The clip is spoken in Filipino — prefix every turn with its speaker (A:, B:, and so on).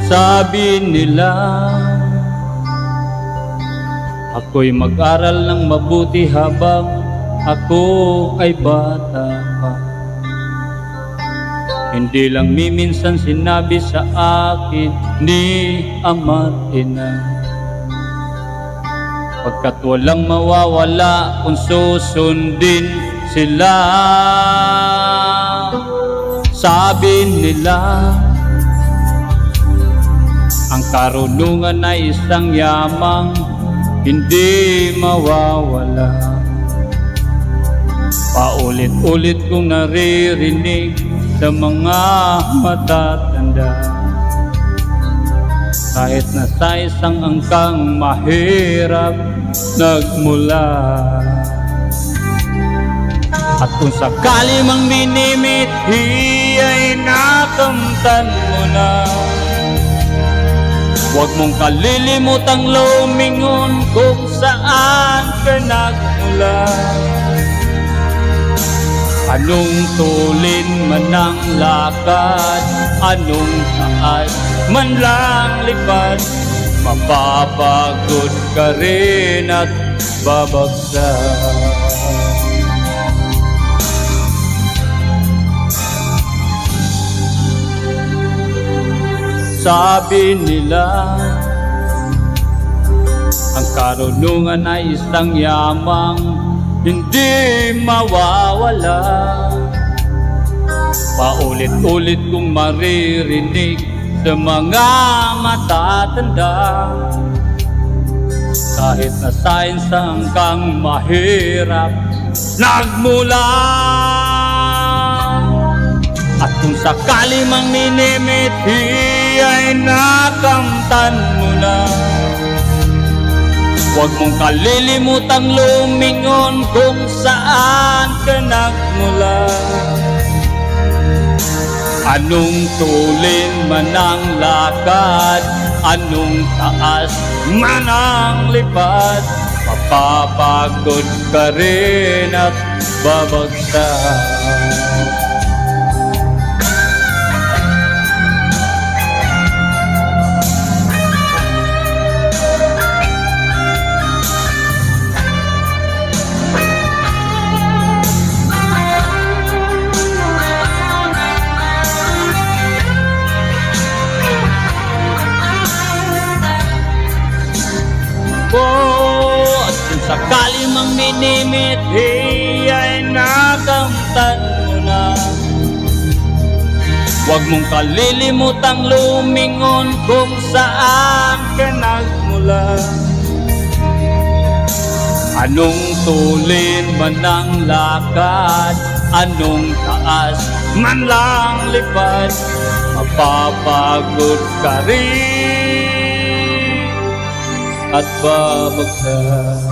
A: Sabi nila ako'y mag-aral ng mabuti habang ako ay bata pa. Hindi lang minsan sinabi sa akin ni ama't ina, pagkat walang mawawala kung susundin sila. Sabi nila ang karunungan ay isang yamang hindi mawawala. Paulit-ulit kong naririnig sa mga matatanda, kahit na sa isang angkang mahirap nagmula. At kung sakali mang minimithi ay nakamtan mo na, huwag mong kalilimutang lumingon kung saan ka nagmula. Anong tulin man ang lakad, anong taas man lang lipad, mapapagod ka rin at babagsak. Sabi nila ang karunungan ay isang yamang hindi mawawala. Paulit-ulit kong maririnig sa mga matatanda, kahit na sa isang kang mahirap nagmula. At kung sakali mang minimithi ay nakamtan mo na, huwag mong kalilimutang lumingon kung saan ka nagmula. Anong tulin man ang lakad, anong taas man ang lipad, mapapagod ka rin at babagsak. At kung sakali mang minimithi ay nakamtan mo na, huwag mong kalilimutang lumingon kung saan ka nagmula. Anong tulin man ang lakad, anong taas man lang lipad, mapapagod ka rin at babagsak.